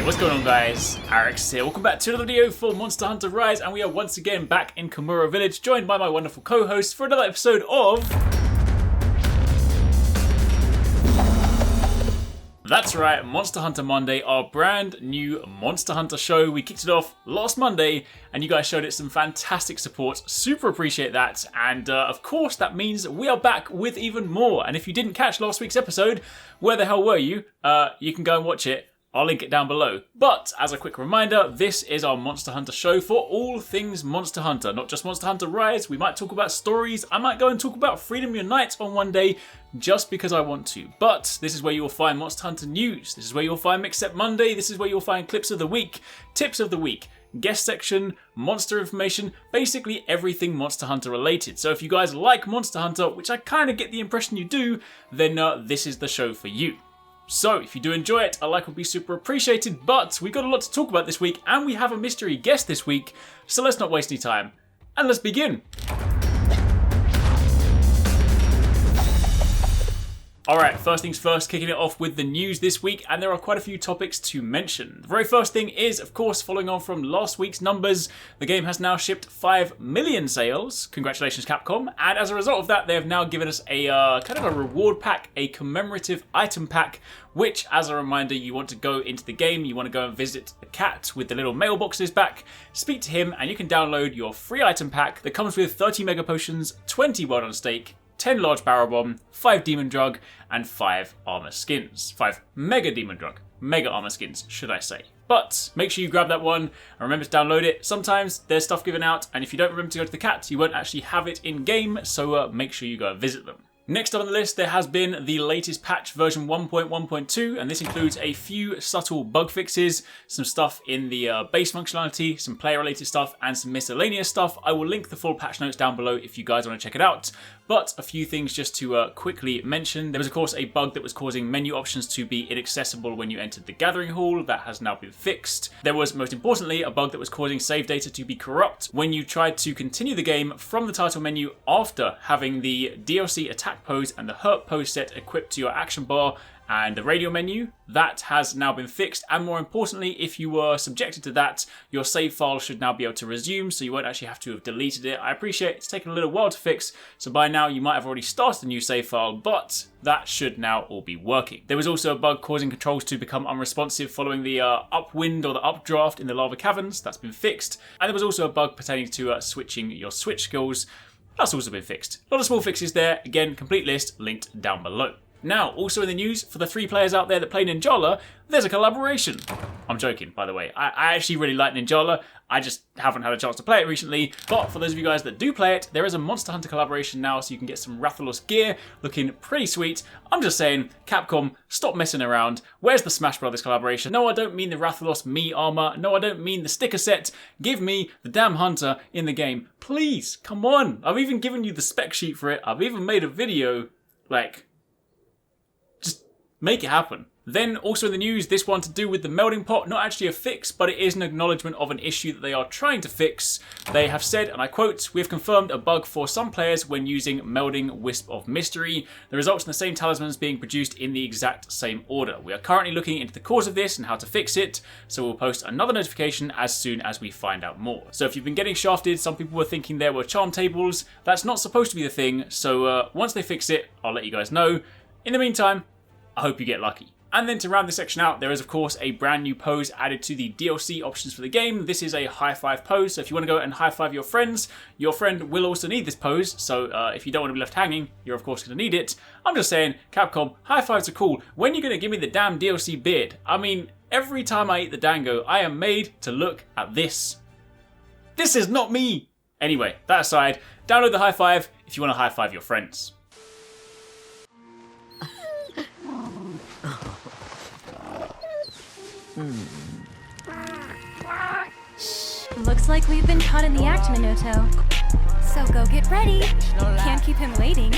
What's going on, guys? Arekkz here. Welcome back to another video for Monster Hunter Rise, and we are once again back in Kamura Village, joined by my wonderful co-host for another episode of... That's right, Monster Hunter Monday, our brand new Monster Hunter show. We kicked it off last Monday, and you guys showed it some fantastic support. Super appreciate that, and of course that means we are back with even more. And if you didn't catch last week's episode, where the hell were you? You can go and watch it. I'll link it down below. But as a quick reminder, this is our Monster Hunter show for all things Monster Hunter, not just Monster Hunter Rise. We might talk about stories. I might go and talk about Freedom Unite on one day just because I want to. But this is where you'll find Monster Hunter news. This is where you'll find Mixed Up Monday. This is where you'll find clips of the week, tips of the week, guest section, monster information, basically everything Monster Hunter related. So if you guys like Monster Hunter, which I kind of get the impression you do, then this is the show for you. So, if you do enjoy it, a like would be super appreciated, but we've got a lot to talk about this week, and we have a mystery guest this week, so let's not waste any time, and let's begin. Alright, first things first, kicking it off with the news this week, and there are quite a few topics to mention. The very first thing is, of course, following on from last week's numbers, the game has now shipped 5 million sales. Congratulations, Capcom. And as a result of that, they have now given us a kind of a reward pack, a commemorative item pack, which, as a reminder, you want to go into the game, you want to go and visit the cat with the little mailboxes back, speak to him, and you can download your free item pack that comes with 30 mega potions, 20 Wild on Stake, 10 large barrel bomb, 5 demon drug, and 5 armor skins. 5 mega demon drug. Mega armor skins, should I say. But make sure you grab that one and remember to download it. Sometimes there's stuff given out, and if you don't remember to go to the cat, you won't actually have it in game, so make sure you go and visit them. Next up on the list, there has been the latest patch, version 1.1.2, and this includes a few subtle bug fixes, some stuff in the base functionality, some player-related stuff, and some miscellaneous stuff. I will link the full patch notes down below if you guys want to check it out. But a few things just to quickly mention. There was, of course, a bug that was causing menu options to be inaccessible when you entered the Gathering Hall. That has now been fixed. There was, most importantly, a bug that was causing save data to be corrupt when you tried to continue the game from the title menu after having the DLC attack pose and the hurt pose set equipped to your action bar and the radio menu. That has now been fixed, and more importantly, if you were subjected to that, your save file should now be able to resume, so you won't actually have to have deleted it. I appreciate it's taken a little while to fix, so by now you might have already started a new save file, but that should now all be working. There was also a bug causing controls to become unresponsive following the upwind or the updraft in the lava caverns. That's been fixed. And there was also a bug pertaining to switching your switch skills. That's also been fixed. A lot of small fixes there. Again, complete list linked down below. Now, also in the news, for the 3 players out there that play Ninjala, there's a collaboration. I'm joking, by the way. I actually really like Ninjala. I just haven't had a chance to play it recently. But for those of you guys that do play it, there is a Monster Hunter collaboration now, so you can get some Rathalos gear looking pretty sweet. I'm just saying, Capcom, stop messing around. Where's the Smash Brothers collaboration? No, I don't mean the Rathalos Mii armor. No, I don't mean the sticker set. Give me the damn hunter in the game. Please, come on. I've even given you the spec sheet for it. I've even made a video. Like... make it happen. Then also in the news, this one to do with the melding pot, not actually a fix, but it is an acknowledgement of an issue that they are trying to fix. They have said, and I quote, "We have confirmed a bug for some players when using melding Wisp of Mystery. The results in the same talismans being produced in the exact same order. We are currently looking into the cause of this and how to fix it, so we'll post another notification as soon as we find out more." So if you've been getting shafted, some people were thinking there were charm tables. That's not supposed to be the thing, so once they fix it, I'll let you guys know. In the meantime, I hope you get lucky. And then to round this section out, there is of course a brand new pose added to the DLC options for the game. This is a high five pose, so if you want to go and high five your friends, your friend will also need this pose, so if you don't want to be left hanging, you're of course going to need it. I'm just saying, Capcom, high fives are cool. When are you going to give me the damn DLC beard? I mean, every time I eat the dango, I am made to look at this. This is not me! Anyway, that aside, download the high five if you want to high five your friends. Looks like we've been caught in the act, Minato. So go get ready. Can't keep him waiting.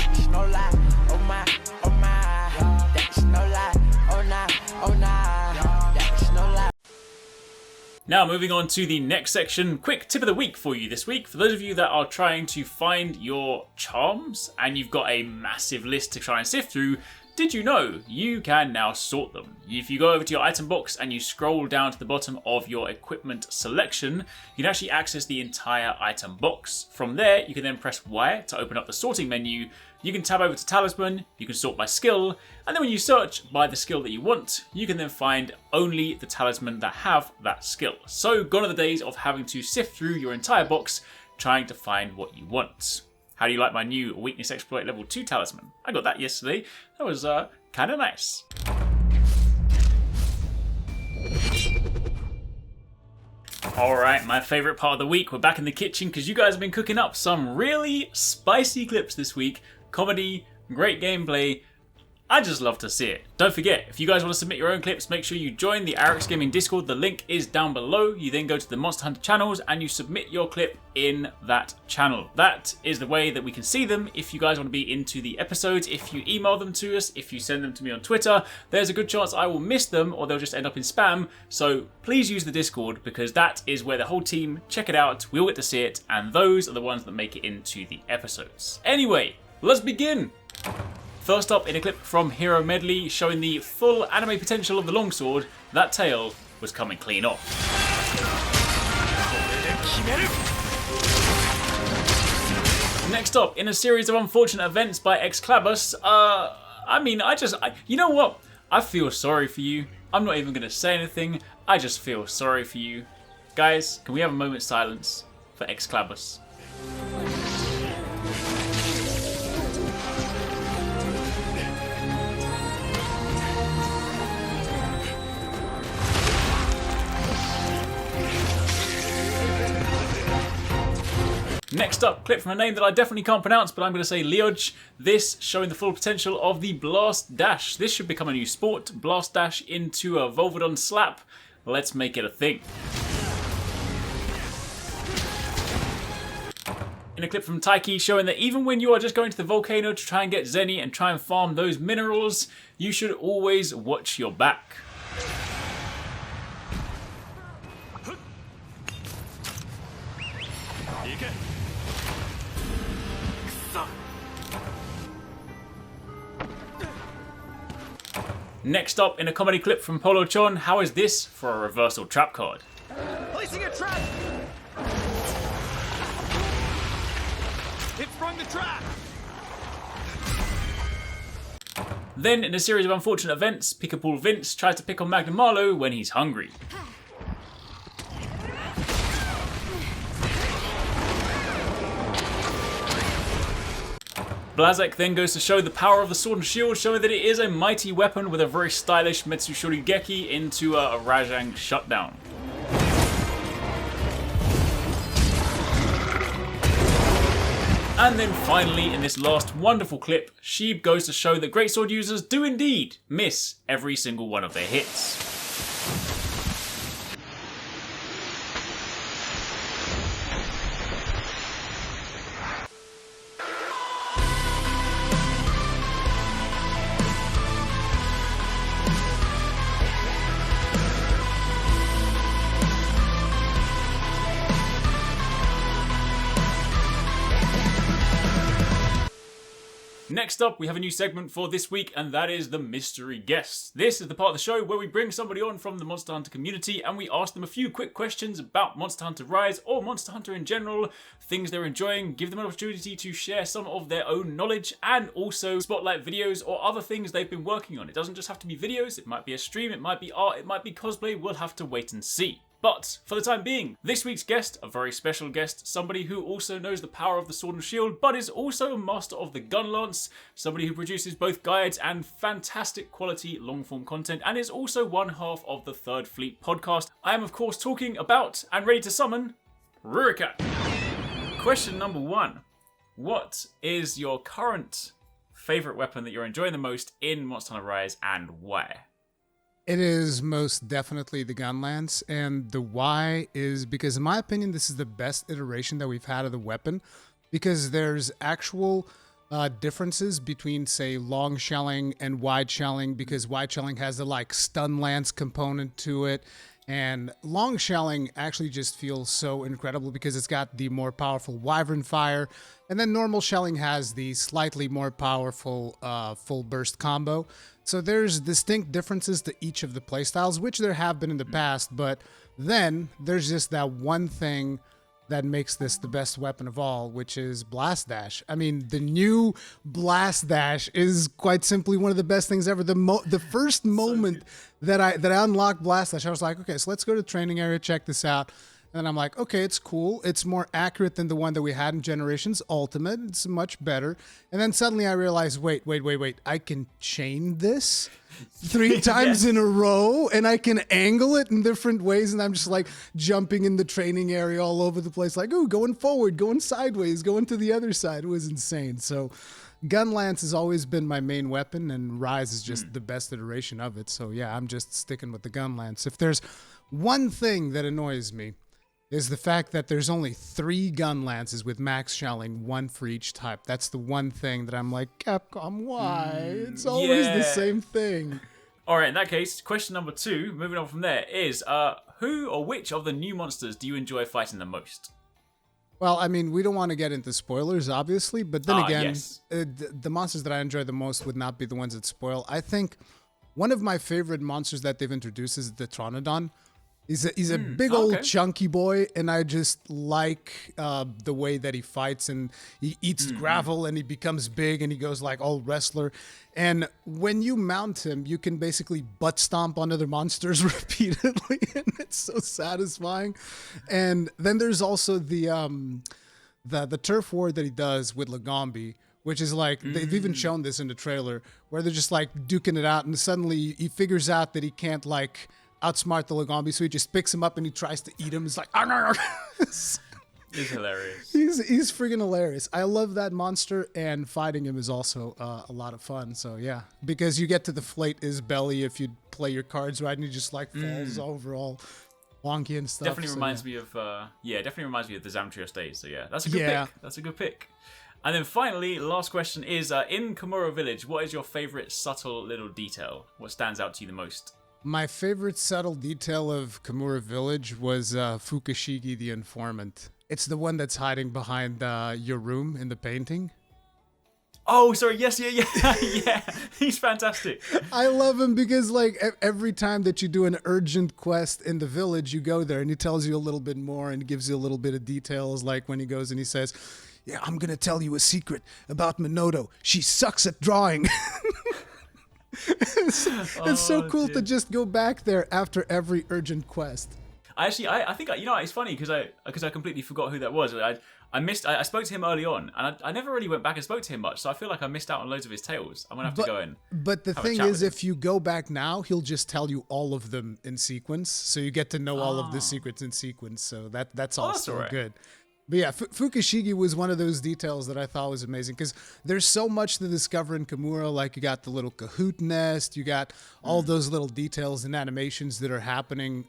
Now moving on to the next section, quick tip of the week for you this week. For those of you that are trying to find your charms and you've got a massive list to try and sift through, did you know you can now sort them? If you go over to your item box and you scroll down to the bottom of your equipment selection, you can actually access the entire item box. From there, you can then press Y to open up the sorting menu. You can tab over to Talisman, you can sort by skill, and then when you search by the skill that you want, you can then find only the talisman that have that skill. So gone are the days of having to sift through your entire box trying to find what you want. How do you like my new Weakness Exploit level 2 talisman? I got that yesterday. That was kind of nice. Alright, my favourite part of the week. We're back in the kitchen because you guys have been cooking up some really spicy clips this week. Comedy, great gameplay. I just love to see it. Don't forget, if you guys want to submit your own clips, make sure you join the Arekkz Gaming Discord. The link is down below. You then go to the Monster Hunter channels and you submit your clip in that channel. That is the way that we can see them. If you guys want to be into the episodes, if you email them to us, if you send them to me on Twitter, there's a good chance I will miss them or they'll just end up in spam. So please use the Discord because that is where the whole team check it out. We all get to see it and those are the ones that make it into the episodes. Anyway, let's begin. First up, in a clip from Hero Medley showing the full anime potential of the longsword, that tail was coming clean off. Next up, in a series of unfortunate events by Earbuds, you know what? I feel sorry for you. I'm not even going to say anything. I just feel sorry for you. Guys, can we have a moment's silence for Earbuds? Next up, clip from a name that I definitely can't pronounce, but I'm going to say Leoj. This showing the full potential of the Blast Dash. This should become a new sport. Blast Dash into a Volvodon slap. Let's make it a thing. In a clip from Taiki showing that even when you are just going to the volcano to try and get Zenny and try and farm those minerals, you should always watch your back. Next up, in a comedy clip from Polo-chan, how is this for a reversal trap card? Placing a trap! It sprung the trap! Then, in a series of unfortunate events, Pick-a-Pool Vince tries to pick on Magnum Marlowe when he's hungry. Blazek then goes to show the power of the Sword and Shield, showing that it is a mighty weapon with a very stylish Metsushori Geki into a Rajang shutdown. And then finally, in this last wonderful clip, Sheeb goes to show that greatsword users do indeed miss every single one of their hits. Next up, we have a new segment for this week, and that is the Mystery Guest. This is the part of the show where we bring somebody on from the Monster Hunter community and we ask them a few quick questions about Monster Hunter Rise or Monster Hunter in general, things they're enjoying, give them an opportunity to share some of their own knowledge, and also spotlight videos or other things they've been working on. It doesn't just have to be videos, it might be a stream, it might be art, it might be cosplay, we'll have to wait and see. But for the time being, this week's guest, a very special guest, somebody who also knows the power of the Sword and Shield, but is also a master of the GUNLANCE, somebody who produces both guides and fantastic quality long-form content, and is also one half of the Third Fleet podcast. I am, of course, talking about and ready to summon RURIKHAN. Question number 1. What is your current favourite weapon that you're enjoying the most in Monster Hunter Rise, and why? It is most definitely the GUNLANCE, and the why is because, in my opinion, this is the best iteration that we've had of the weapon, because there's actual differences between, say, long shelling and wide shelling, because wide shelling has the, stun lance component to it, And long shelling actually just feels so incredible because it's got the more powerful Wyvern Fire, and then normal shelling has the slightly more powerful full burst combo. So there's distinct differences to each of the playstyles, which there have been in the past, but then there's just that one thing that makes this the best weapon of all, which is Blast Dash. I mean, the new Blast Dash is quite simply one of the best things ever. The first moment that I unlocked Blast Dash, I was like, okay, so let's go to the training area, check this out. And I'm like, okay, it's cool. It's more accurate than the one that we had in Generations Ultimate. It's much better. And then suddenly I realized, wait. I can chain this 3 times in a row, and I can angle it in different ways. And I'm just like jumping in the training area all over the place, like, ooh, going forward, going sideways, going to the other side. It was insane. So GUNLANCE has always been my main weapon, and Rise is just the best iteration of it. So yeah, I'm just sticking with the GUNLANCE. If there's one thing that annoys me, is the fact that there's only 3 GUNLANCEs with max shelling, 1 for each type. That's the one thing that I'm like, Capcom, why? It's always the same thing. All right, in that case, question number 2, moving on from there, is who or which of the new monsters do you enjoy fighting the most? Well, I mean, we don't want to get into spoilers, obviously, but then again, yes. The monsters that I enjoy the most would not be the ones that spoil. I think one of my favorite monsters that they've introduced is the Tronodon. He's a big old chunky boy, and I just like the way that he fights, and he eats gravel, and he becomes big, and he goes like all wrestler. And when you mount him, you can basically butt stomp on other monsters repeatedly, and it's so satisfying. And then there's also the turf war that he does with Lagombi, which is like, they've even shown this in the trailer, where they're just like duking it out, and suddenly he figures out that he can't like outsmart the Lagombi, so he just picks him up and he tries to eat him. It's like, It's hilarious. He's friggin' hilarious. I love that monster, and fighting him is also a lot of fun. So yeah, because you get to deflate his belly if you play your cards right, and he just like falls over all wonky and stuff. Definitely reminds me of the Zamtrio stage. So yeah, that's a good pick. That's a good pick. And then finally, last question is, in Komura Village, what is your favorite subtle little detail? What stands out to you the most? My favorite subtle detail of Komura Village was Fukushigi the Informant. It's the one that's hiding behind your room in the painting. Oh, sorry, yes, yeah, he's fantastic. I love him because like every time that you do an urgent quest in the village, you go there and he tells you a little bit more and gives you a little bit of details, like when he goes and he says, yeah, I'm gonna tell you a secret about Minoto. She sucks at drawing. It's so cool to just go back there after every urgent quest. I think it's funny because I completely forgot who that was. I spoke to him early on, and I never really went back and spoke to him much, so I feel like I missed out on loads of his tales. I'm gonna have to go in. But the thing is, if you go back now, he'll just tell you all of them in sequence, so you get to know all of the secrets in sequence. So that's also good. But yeah, Fukushigi was one of those details that I thought was amazing because there's so much to discover in Komura. Like you got the little Kahoot nest, you got all those little details and animations that are happening.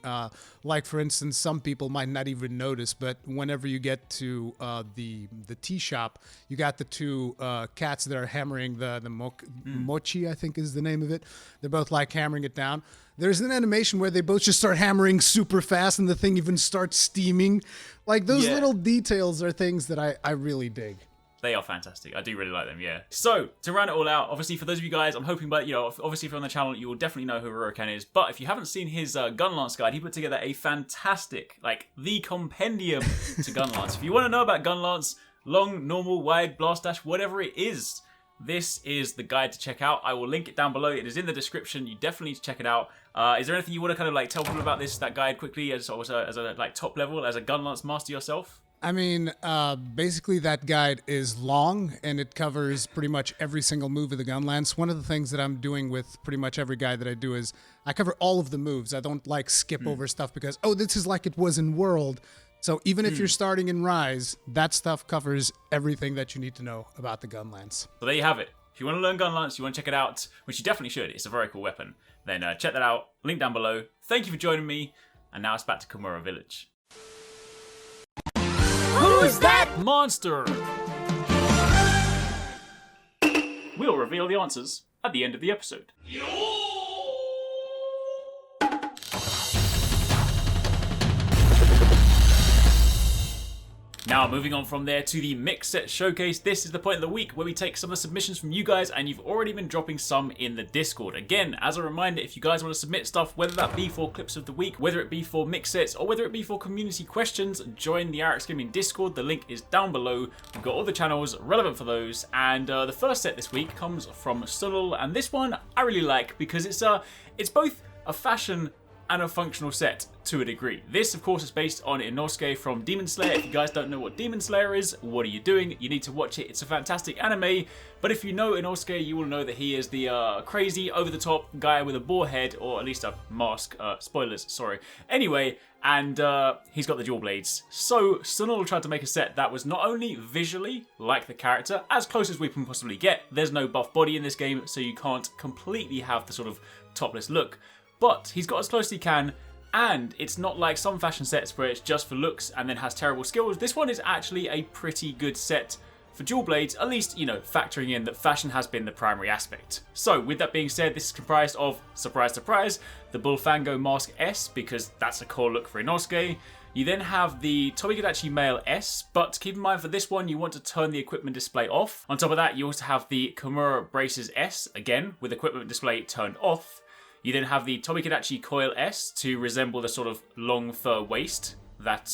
Like for instance, some people might not even notice, but whenever you get to the tea shop, you got the 2 cats that are hammering the mochi, I think is the name of it. They're both like hammering it down. There's an animation where they both just start hammering super fast and the thing even starts steaming. Like those little details are things that I really dig. They are fantastic. I do really like them, yeah. So, to round it all out, obviously for those of you guys, I'm hoping, but obviously if you're on the channel, you will definitely know who RURIKHAN is. But if you haven't seen his GUNLANCE guide, he put together a fantastic, like, the compendium to GUNLANCE. If you want to know about GUNLANCE, long, normal, wide, blast dash, whatever it is, this is the guide to check out. I will link it down below. It is in the description. You definitely need to check it out. Is there anything you want to kind of like tell people about that guide quickly as a like top level, as a GUNLANCE master yourself? I mean, basically that guide is long and it covers pretty much every single move of the GUNLANCE. One of the things that I'm doing with pretty much every guide that I do is I cover all of the moves. I don't like skip over stuff because, oh, this is like it was in World. So even if you're starting in Rise, that stuff covers everything that you need to know about the GUNLANCE. So there you have it. If you want to learn GUNLANCE, you want to check it out, which you definitely should. It's a very cool weapon. Then check that out. Link down below. Thank you for joining me. And now it's back to Komura Village. Who's that monster? We'll reveal the answers at the end of the episode. Now, moving on from there to the Mix Set Showcase, this is the point of the week where we take some of the submissions from you guys, and you've already been dropping some in the Discord. Again, as a reminder, if you guys want to submit stuff, whether that be for clips of the week, whether it be for mix sets, or whether it be for community questions, join the Arekkz Gaming Discord. The link is down below. We've got all the channels relevant for those, and the first set this week comes from Sunil, and this one I really like because it's both a fashion and a functional set to a degree. This, of course, is based on Inosuke from Demon Slayer. If you guys don't know what Demon Slayer is, what are you doing? You need to watch it. It's a fantastic anime. But if you know Inosuke, you will know that he is the crazy, over-the-top guy with a boar head, or at least a mask. Spoilers, sorry. Anyway, and he's got the dual blades. So Sunil tried to make a set that was not only visually like the character, as close as we can possibly get. There's no buff body in this game, so you can't completely have the sort of topless look. But he's got as close as he can, and it's not like some fashion sets where it's just for looks and then has terrible skills. This one is actually a pretty good set for dual blades, at least, you know, factoring in that fashion has been the primary aspect. So with that being said, this is comprised of, surprise, surprise, the Bullfango Mask S, because that's a core look for Inosuke. You then have the Tomodachi Male S, but keep in mind for this one, you want to turn the equipment display off. On top of that, you also have the Kimura Braces S, again, with equipment display turned off. You then have the Tomodachi Coil S to resemble the sort of long fur waist that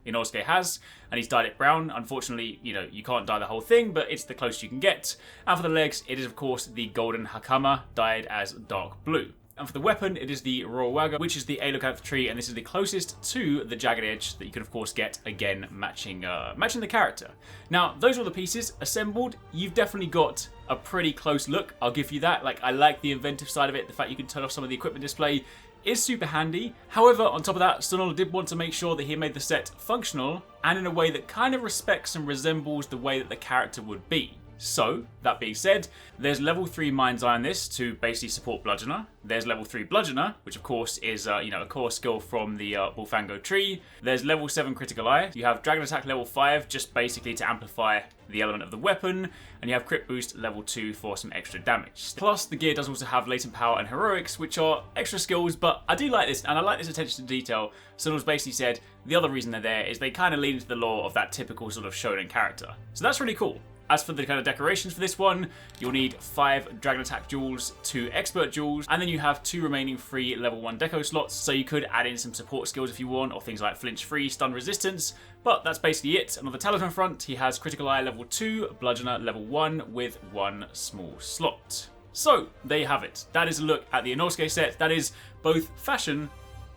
Inosuke has, and he's dyed it brown. Unfortunately, you know, you can't dye the whole thing, but it's the closest you can get. And for the legs, it is of course the golden Hakama, dyed as dark blue. And for the weapon, it is the Rowaga, which is the Aelocanth tree, and this is the closest to the jagged edge that you could, of course, get, again, matching the character. Now, those are all the pieces assembled. You've definitely got a pretty close look, I'll give you that. Like, I like the inventive side of it. The fact you can turn off some of the equipment display is super handy. However, on top of that, Sunil did want to make sure that he made the set functional, and in a way that kind of respects and resembles the way that the character would be. So, that being said, there's level 3 Mind's Eye on this to basically support Bludgeoner. There's level 3 Bludgeoner, which of course is a core skill from the Bullfango tree. There's level 7 Critical Eye. You have Dragon Attack level 5, just basically to amplify the element of the weapon. And you have Crit Boost level 2 for some extra damage. Plus, the gear does also have Latent Power and HyperX, which are extra skills, but I do like this, and I like this attention to detail. Sunil's basically said the other reason they're there is they kind of lean into the lore of that typical sort of shonen character. So that's really cool. As for the kind of decorations for this one, you'll need 5 Dragon Attack jewels, 2 Expert jewels, and then you have 2 remaining free level 1 deco slots, so you could add in some support skills if you want, or things like flinch free, stun resistance, but that's basically it. And on the talisman front, he has Critical Eye level 2, Bludgeoner level 1 with 1 small slot. So, there you have it. That is a look at the Inosuke set. That is both fashion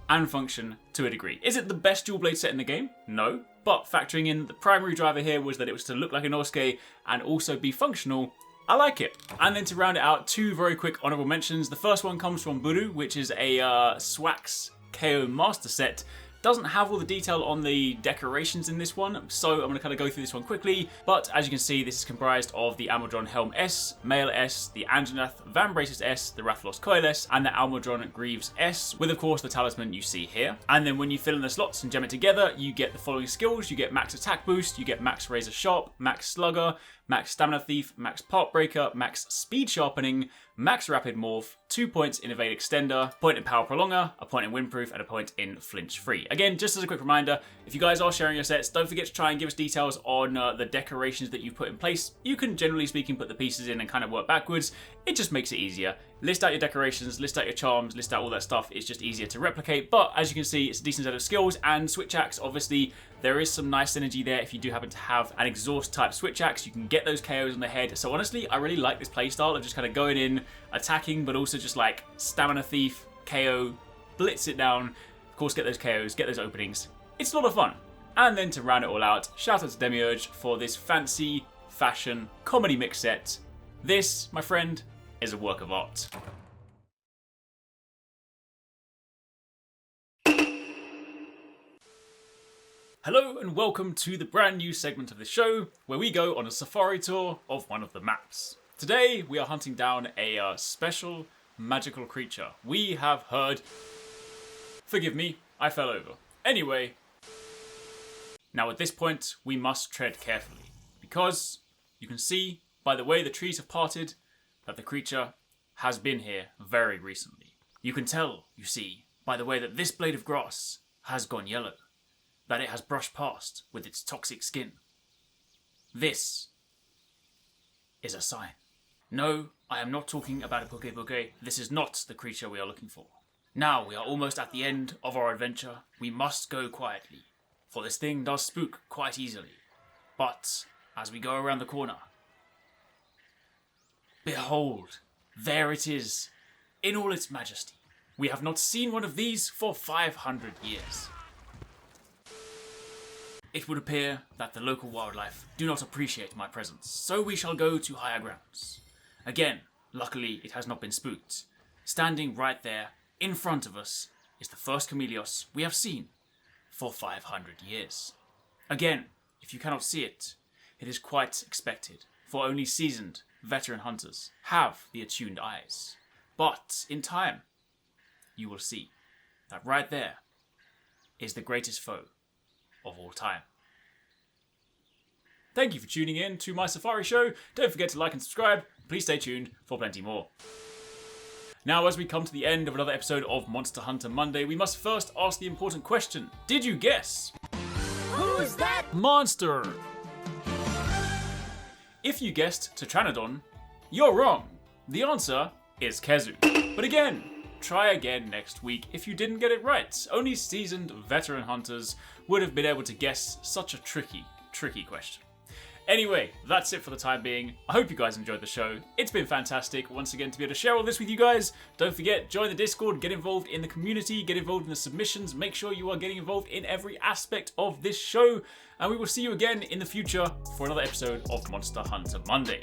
and function to a degree. Is it the best dual blade set in the game? No. But factoring in the primary driver here was that it was to look like Inosuke and also be functional, I like it. And then to round it out, 2 very quick honorable mentions. The first one comes from Buru, which is a Swax KO Master set. Doesn't have all the detail on the decorations in this one, so I'm going to kind of go through this one quickly. But as you can see, this is comprised of the Almudron Helm S, Male S, the Anjanath Van Braces S, the Rathalos Coil S, and the Almudron Greaves S, with of course the talisman you see here. And then when you fill in the slots and gem it together, you get the following skills. You get max attack boost, you get max razor sharp, max slugger, max stamina thief, max part breaker, max speed sharpening, max rapid morph, 2 points in evade extender, a point in power prolonger, a point in windproof, and a point in flinch free. Again, just as a quick reminder, if you guys are sharing your sets, don't forget to try and give us details on the decorations that you put in place. You can, generally speaking, put the pieces in and kind of work backwards. It just makes it easier. List out your decorations, list out your charms, list out all that stuff. It's just easier to replicate, but as you can see, it's a decent set of skills. And switch axe, obviously, there is some nice synergy there. If you do happen to have an exhaust type switch axe, you can get those KOs on the head. So honestly, I really like this playstyle of just kind of going in, attacking, but also just like stamina thief, KO, blitz it down. Of course, get those KOs, get those openings. It's a lot of fun. And then to round it all out, shout out to Demiurge for this fancy fashion comedy mix set. This, my friend, is a work of art. Hello and welcome to the brand new segment of the show where we go on a safari tour of one of the maps. Today we are hunting down a special magical creature. We have heard... Forgive me, I fell over. Anyway, now at this point we must tread carefully because you can see by the way the trees have parted that the creature has been here very recently. You can tell, you see, by the way that this blade of grass has gone yellow. that it has brushed past with its toxic skin. This is a sign. No, I am not talking about a Poke. This is not the creature we are looking for. Now we are almost at the end of our adventure. We must go quietly, for this thing does spook quite easily. But as we go around the corner, behold, there it is, in all its majesty. We have not seen one of these for 500 years. It would appear that the local wildlife do not appreciate my presence, so we shall go to higher grounds. Again, luckily it has not been spooked. Standing right there, in front of us, is the first Chameleos we have seen for 500 years. Again, if you cannot see it, it is quite expected, for only seasoned, veteran hunters have the attuned eyes. But in time, you will see that right there is the greatest foe of all time. Thank you for tuning in to my Safari show. Don't forget to like and subscribe. Please stay tuned for plenty more. Now, as we come to the end of another episode of Monster Hunter Monday, we must first ask the important question. Did you guess? Who's that? Monster! If you guessed Tetranodon, you're wrong. The answer is Kezu. But again, try again next week if you didn't get it right. Only seasoned veteran hunters would have been able to guess such a tricky question. Anyway, that's it for the time being. I hope you guys enjoyed the show. It's been fantastic once again to be able to share all this with you guys. Don't forget, join the Discord, get involved in the community, get involved in the submissions. Make sure you are getting involved in every aspect of this show. And we will see you again in the future for another episode of Monster Hunter Monday.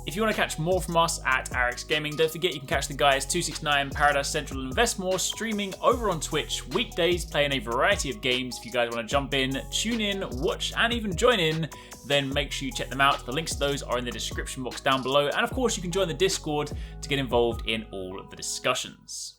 If you want to catch more from us at Arekkz Gaming, don't forget you can catch the guys 269, Paradise Central and Investmore streaming over on Twitch weekdays, playing a variety of games. If you guys want to jump in, tune in, watch and even join in, then make sure you check them out. The links to those are in the description box down below, and of course you can join the Discord to get involved in all of the discussions.